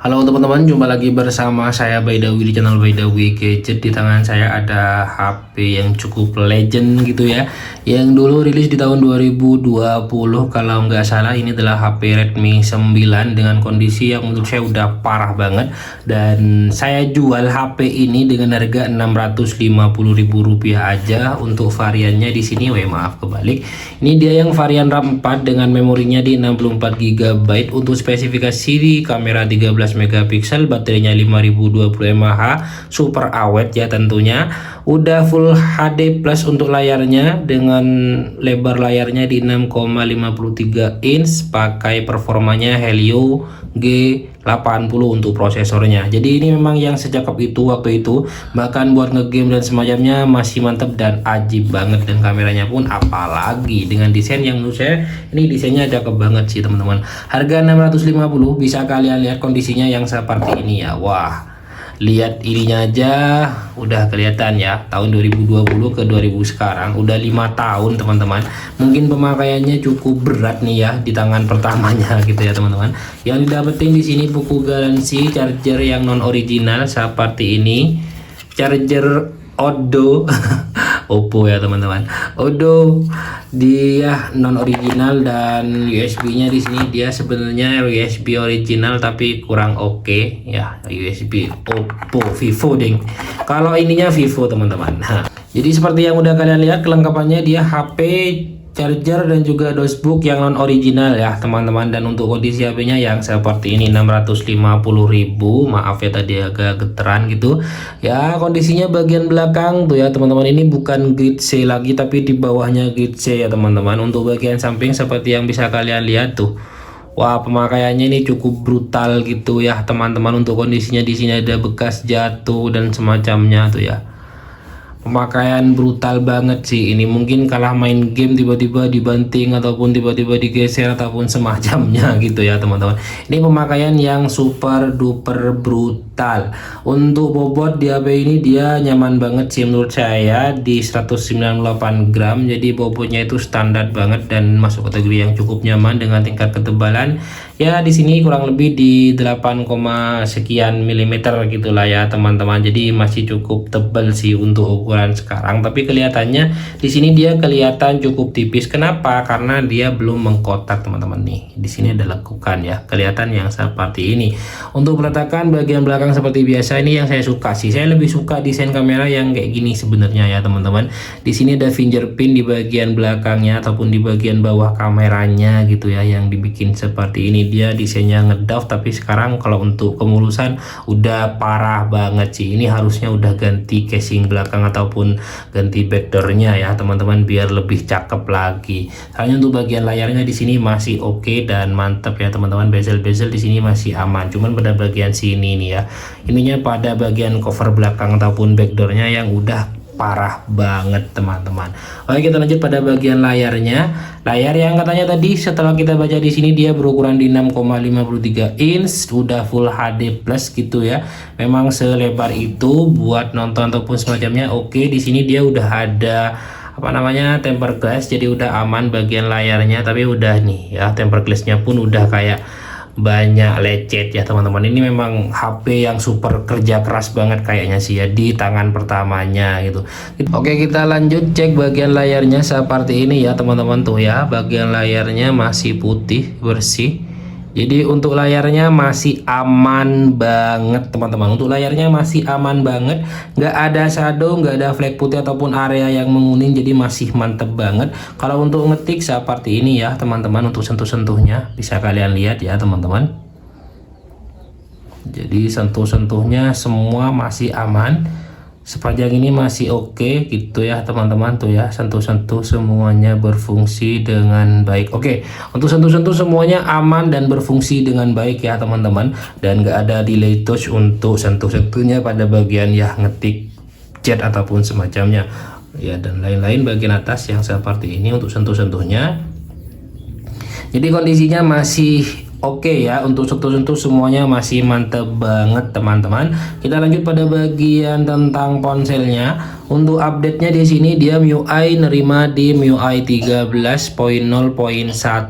Halo teman-teman, jumpa lagi bersama saya Baidawi di channel Baidawi Gadget. Di tangan saya ada HP yang cukup legend gitu ya, yang dulu rilis di tahun 2020 kalau nggak salah. Ini adalah HP Redmi 9 dengan kondisi yang menurut saya udah parah banget, dan saya jual HP ini dengan harga Rp650.000 aja. Untuk variannya di sini, maaf kebalik, ini dia yang varian RAM 4 dengan memorinya di 64 GB. Untuk spesifikasi di kamera 13 megapiksel, baterainya 5020 mAh, super awet ya tentunya. Udah full HD plus untuk layarnya dengan lebar layarnya di 6,53 inch, pakai performanya Helio G80 untuk prosesornya. Jadi ini memang yang secakep itu waktu itu, bahkan buat ngegame dan semacamnya masih mantep dan ajib banget. Dan kameranya pun apalagi dengan desain yang menurut saya ini desainnya cakep banget sih teman-teman. Harga 650, bisa kalian lihat kondisinya yang seperti ini ya. Wah, lihat ininya aja udah kelihatan ya, tahun 2020 ke 2000 sekarang udah 5 tahun teman-teman. Mungkin pemakaiannya cukup berat nih ya di tangan pertamanya gitu ya teman-teman. Yang didapetin di sini buku garansi, charger yang non original seperti ini, charger Odo Oppo ya teman-teman. Odo dia non original, dan USB-nya di sini dia sebenarnya USB original tapi kurang oke ya, USB Oppo Vivo ding. Kalau ininya Vivo teman-teman. Jadi seperti yang udah kalian lihat kelengkapannya, dia HP, charger dan juga dosbook yang non original ya teman-teman. Dan untuk kondisi HP-nya yang seperti ini, 650.000. Maaf ya tadi agak geteran gitu ya. Kondisinya bagian belakang tuh ya teman-teman, ini bukan grade C lagi tapi di bawahnya grade C ya teman-teman. Untuk bagian samping seperti yang bisa kalian lihat tuh, wah, pemakaiannya ini cukup brutal gitu ya teman-teman. Untuk kondisinya di sini ada bekas jatuh dan semacamnya tuh ya. Pemakaian brutal banget sih ini. Mungkin kalah main game tiba-tiba dibanting ataupun tiba-tiba digeser ataupun semacamnya gitu ya teman-teman. Ini pemakaian yang super duper brutal. Untuk bobot di HP ini dia nyaman banget sih menurut saya, di 198 gram. Jadi bobotnya itu standar banget dan masuk kategori yang cukup nyaman. Dengan tingkat ketebalan ya di sini kurang lebih di 8, sekian milimeter gitulah ya teman-teman. Jadi masih cukup tebal sih untuk ukuran sekarang, tapi kelihatannya di sini dia kelihatan cukup tipis. Kenapa? Karena dia belum mengkotak teman-teman nih. Di sini ada lekukan ya, kelihatan yang seperti ini. Untuk peletakan bagian belakang seperti biasa, ini yang saya suka sih. Saya lebih suka desain kamera yang kayak gini sebenarnya ya teman-teman. Di sini ada fingerprint di bagian belakangnya ataupun di bagian bawah kameranya gitu ya, yang dibikin seperti ini. Dia desainnya ngedaf, tapi sekarang kalau untuk kemulusan udah parah banget sih. Ini harusnya udah ganti casing belakang ataupun ganti backdoornya ya teman-teman, biar lebih cakep lagi. Hanya untuk bagian layarnya di sini masih oke dan mantep ya teman-teman. Bezel-bezel di sini masih aman. Cuman pada bagian sini nih ya, ininya pada bagian cover belakang ataupun backdoornya yang udah parah banget teman-teman. Oke, kita lanjut pada bagian layarnya. Layar yang katanya tadi setelah kita baca di sini dia berukuran di 6,53 inch, udah full HD plus gitu ya. Memang selebar itu buat nonton ataupun semacamnya. Oke, di sini dia udah ada apa namanya, tempered glass, jadi udah aman bagian layarnya. Tapi udah nih ya, tempered glassnya pun udah kayak banyak lecet ya teman-teman. Ini memang HP yang super kerja keras banget kayaknya sih ya di tangan pertamanya gitu. Oke, kita lanjut cek bagian layarnya seperti ini ya teman-teman tuh ya. Bagian layarnya masih putih bersih. Jadi untuk layarnya masih aman banget teman-teman. Untuk layarnya masih aman banget, nggak ada shadow, nggak ada flek putih ataupun area yang menguning. Jadi masih mantep banget. Kalau untuk ngetik seperti ini ya teman-teman, untuk sentuh-sentuhnya bisa kalian lihat ya teman-teman. Jadi sentuh-sentuhnya semua masih aman. Sepanjang ini masih oke gitu ya teman-teman tuh ya. Sentuh-sentuh semuanya berfungsi dengan baik. Oke, untuk sentuh-sentuh semuanya aman dan berfungsi dengan baik ya teman-teman. Dan nggak ada delay touch untuk sentuh-sentuhnya pada bagian ya ngetik, chat ataupun semacamnya ya, dan lain-lain. Bagian atas yang seperti ini untuk sentuh-sentuhnya. Jadi kondisinya masih oke ya, untuk sentuh-sentuh semuanya masih mantep banget teman-teman. Kita lanjut pada bagian tentang ponselnya. Untuk update-nya di sini dia MIUI nerima di MIUI 13.0.1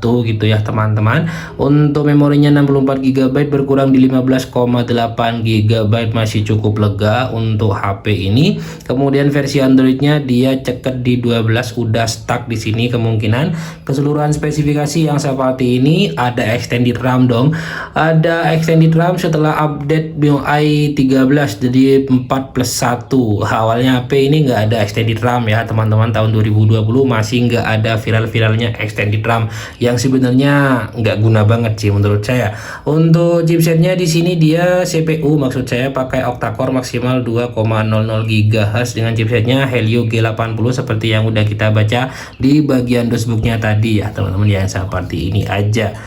gitu ya teman-teman. Untuk memorinya 64 GB berkurang di 15,8 GB, masih cukup lega untuk HP ini. Kemudian versi Android-nya dia ceket di 12, udah stuck di sini kemungkinan. Keseluruhan spesifikasi yang seperti ini, ada extended RAM dong. Ada extended RAM setelah update MIUI 13 jadi 4+1. Awalnya HP ini nggak ada extended RAM ya teman-teman, tahun 2020 masih nggak ada viral-viralnya extended RAM yang sebenarnya nggak guna banget sih menurut saya. Untuk chipsetnya di sini dia CPU, maksud saya pakai octa-core maksimal 2,00 GHz dengan chipsetnya Helio G80 seperti yang udah kita baca di bagian dashboardnya tadi ya teman-teman, yang seperti ini aja.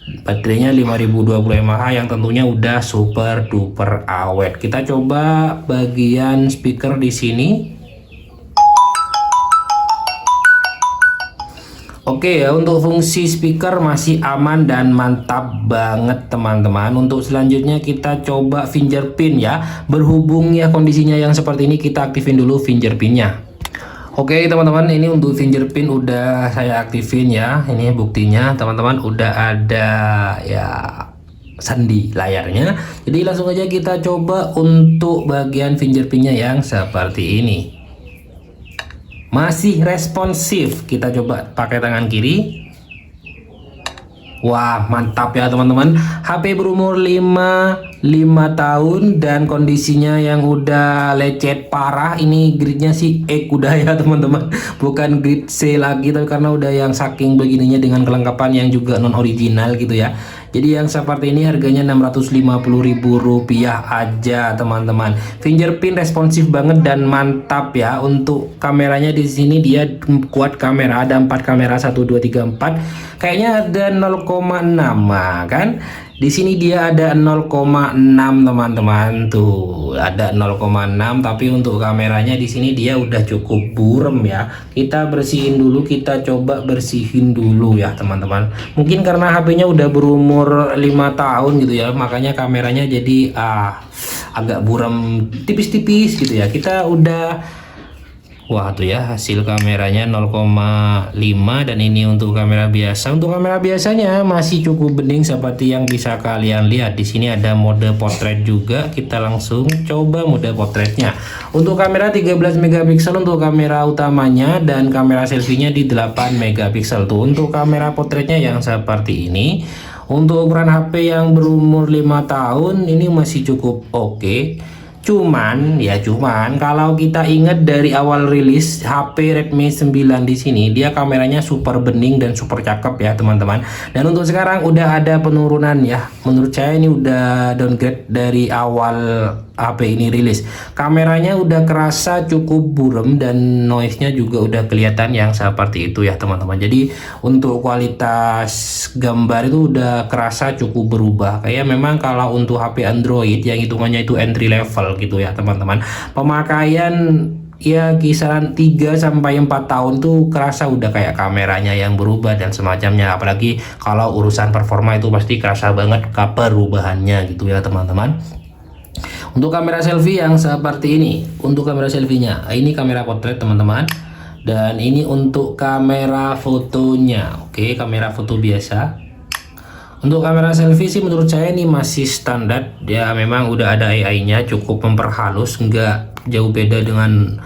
Baterainya 5020 mAh yang tentunya udah super duper awet. Kita coba bagian speaker di sini. Oke ya, untuk fungsi speaker masih aman dan mantap banget teman-teman. Untuk selanjutnya kita coba fingerprint ya. Berhubung ya kondisinya yang seperti ini, kita aktifin dulu fingerprintnya. Oke teman-teman, ini untuk fingerprint udah saya aktifin ya. Ini buktinya teman-teman, udah ada ya sandi layarnya. Jadi langsung aja kita coba untuk bagian fingerprintnya yang seperti ini. Masih responsif. Kita coba pakai tangan kiri. Wah mantap ya teman-teman. HP berumur 5 tahun dan kondisinya yang udah lecet parah. Ini gridnya sih E udah ya teman-teman, bukan grid C lagi, tapi karena udah yang saking begininya dengan kelengkapan yang juga non original gitu ya. Jadi yang seperti ini harganya Rp650.000 aja teman-teman. Fingerprint responsif banget dan mantap ya. Untuk kameranya di sini dia kuat kamera, ada 4 kamera, 1 2 3 4. Kayaknya ada 0,6 kan. Di sini dia ada 0,6 teman-teman, tuh ada 0,6, tapi untuk kameranya di sini dia udah cukup burem ya. Kita bersihin dulu, kita coba bersihin dulu ya teman-teman. Mungkin karena HP-nya udah berumur 5 tahun gitu ya, makanya kameranya jadi agak burem tipis-tipis gitu ya. Kita udah, wah tuh ya hasil kameranya 0,5, dan ini untuk kamera biasa. Untuk kamera biasanya masih cukup bening seperti yang bisa kalian lihat. Di sini ada mode portrait juga. Kita langsung coba mode portraitnya. Untuk kamera 13 megapiksel untuk kamera utamanya, dan kamera selfie-nya di 8 megapiksel tuh. Untuk kamera portraitnya yang seperti ini. Untuk ukuran HP yang berumur 5 tahun ini masih cukup oke. Cuman kalau kita ingat dari awal rilis HP Redmi 9 di sini, dia kameranya super bening dan super cakep ya teman-teman. Dan untuk sekarang udah ada penurunan ya. Menurut saya ini udah downgrade dari awal HP ini rilis. Kameranya udah kerasa cukup burem dan noise-nya juga udah kelihatan yang seperti itu ya teman-teman. Jadi untuk kualitas gambar itu udah kerasa cukup berubah. Kayak memang kalau untuk HP Android yang hitungannya itu entry level gitu ya teman-teman, pemakaian ya kisaran 3 sampai 4 tahun tuh kerasa udah kayak kameranya yang berubah dan semacamnya. Apalagi kalau urusan performa itu pasti kerasa banget perubahannya gitu ya teman-teman. Untuk kamera selfie yang seperti ini, untuk kamera selfie-nya, ini kamera potret teman-teman, dan ini untuk kamera fotonya. Oke, kamera foto biasa. Untuk kamera selfie sih menurut saya ini masih standar ya, memang udah ada AI-nya, cukup memperhalus, nggak jauh beda dengan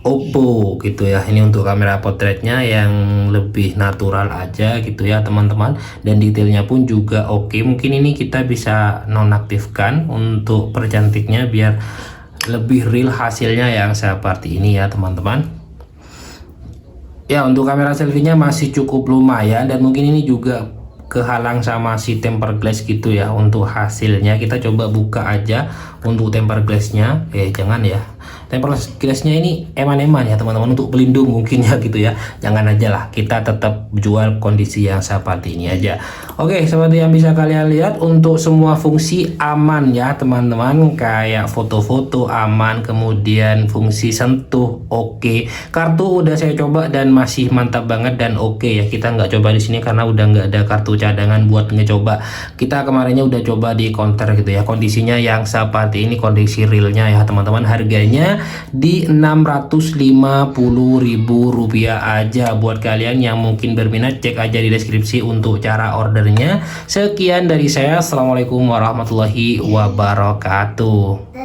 Oppo gitu ya. Ini untuk kamera potretnya yang lebih natural aja gitu ya teman-teman, dan detailnya pun juga oke. Mungkin ini kita bisa nonaktifkan untuk percantiknya biar lebih real hasilnya yang seperti ini ya teman-teman. Ya untuk kamera selfie-nya masih cukup lumayan, dan mungkin ini juga kehalang sama si tempered glass gitu ya. Untuk hasilnya kita coba buka aja untuk tempered glassnya. Jangan ya, tempered glassnya ini eman-eman ya teman-teman, untuk pelindung mungkin ya gitu ya. Jangan aja lah, kita tetap jual kondisi yang seperti ini aja. Oke, seperti yang bisa kalian lihat untuk semua fungsi aman ya teman-teman, kayak foto-foto aman, kemudian fungsi sentuh oke. Kartu udah saya coba dan masih mantap banget dan oke ya. Kita nggak coba di sini karena udah nggak ada kartu cadangan buat ngecoba. Kita kemarinnya udah coba di counter gitu ya. Kondisinya yang seperti ini kondisi realnya ya teman-teman. Harganya di Rp650.000 aja. Buat kalian yang mungkin berminat, cek aja di deskripsi untuk cara order. Sekian dari saya. Assalamualaikum warahmatullahi wabarakatuh.